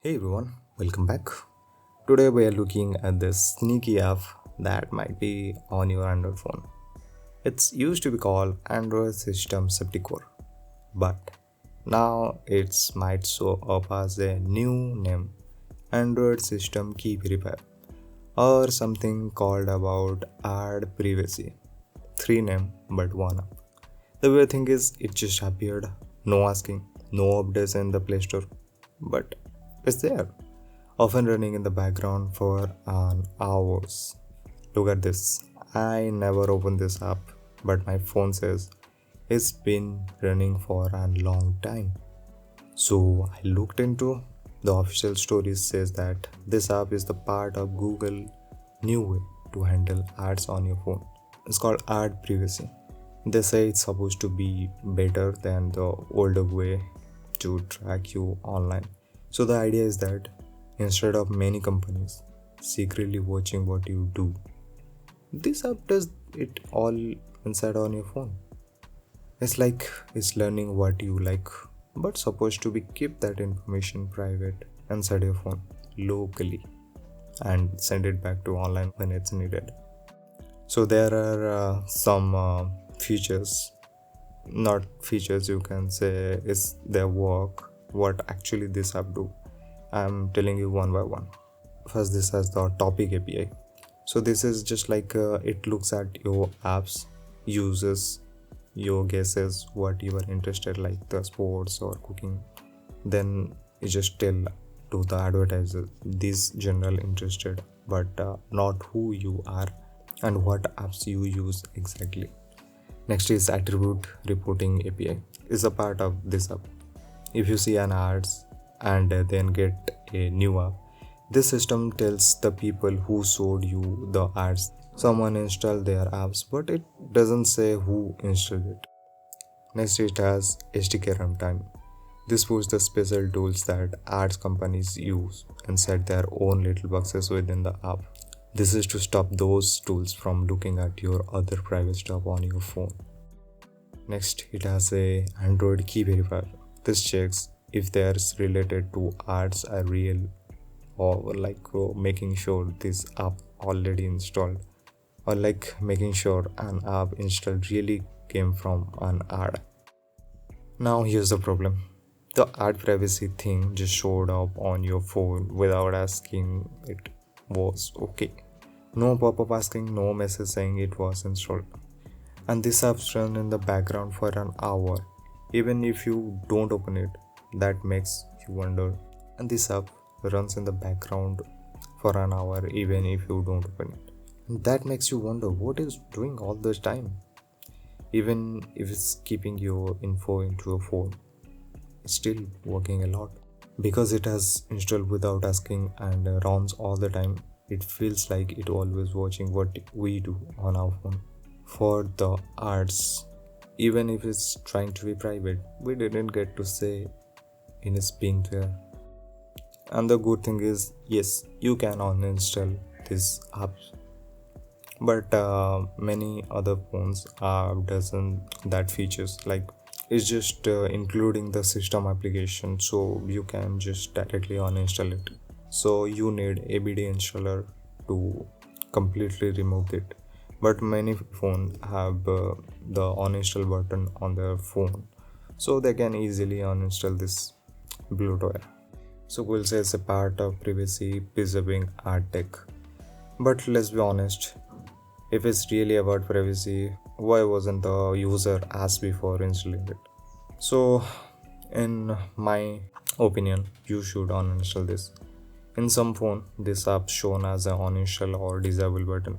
Hey everyone, welcome back. Today we are looking at this sneaky app that might be on your Android phone. It's used to be called Android System Septicore, but now it's might show up as a new name, Android System Key Verifier, or something called about Ad Privacy. Three name but one app. The weird thing is it just appeared, no asking, no updates in the Play Store, but it's there often running in the background for an hours. Look at this. I never opened this app, but my phone says it's been running for a long time. So I looked into the official stories says that this app is the part of Google new way to handle ads on your phone. It's called ad privacy. They say it's supposed to be better than the older way to track you online. So the idea is that instead of many companies secretly watching what you do, this app does it all inside on your phone. It's like it's learning what you like, but supposed to be keep that information private inside your phone locally and send it back to online when it's needed. So there are some features, not features you can say is their work, what actually this app do. I'm telling you one by one. First, this has the topic API. So this is just like it looks at your apps, uses your guesses what you are interested like the sports or cooking. Then you just tell to the advertiser this general interested, but not who you are and what apps you use exactly. Next is attribute reporting API is a part of this app. If you see an ads and then get a new app, this system tells the people who showed you the ads. Someone installed their apps, but it doesn't say who installed it. Next, it has SDK runtime. This puts the special tools that ads companies use inside their own little boxes within the app. This is to stop those tools from looking at your other private stuff on your phone. Next, it has a Android key verifier. This checks if they are related to ads are real or like making sure this app already installed or like making sure an app installed really came from an ad. Now here's the problem. The ad privacy thing just showed up on your phone without asking it was okay. No pop-up asking, no message saying it was installed. And this app's run in the background for an hour. Even if you don't open it, that makes you wonder. And this app runs in the background for an hour even if you don't open it. And that makes you wonder what is doing all this time. Even if it's keeping your info into your phone, it's still working a lot. Because it has installed without asking and runs all the time, it feels like it always watching what we do on our phone. For the ads, even if it's trying to be private, we didn't get to say in its being there. And the good thing is, yes, you can uninstall this app, but many other phones doesn't that features like it's just including the system application, so you can just directly uninstall it. So you need ABD installer to completely remove it, but many phones have the uninstall button on their phone, so they can easily uninstall this bloatware. So we'll say it's a part of privacy preserving ad tech. But let's be honest, if it's really about privacy, why wasn't the user asked before installing it? So, in my opinion, you should uninstall this. In some phone, this app shown as an uninstall or disable button,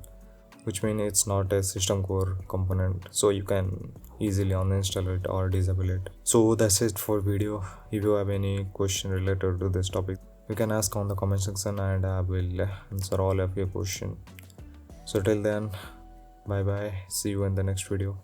which means it's not a system core component, so you can easily uninstall it or disable it. So that's it for video. If you have any question related to this topic, you can ask on the comment section and I will answer all of your question. So till then, bye bye, see you in the next video.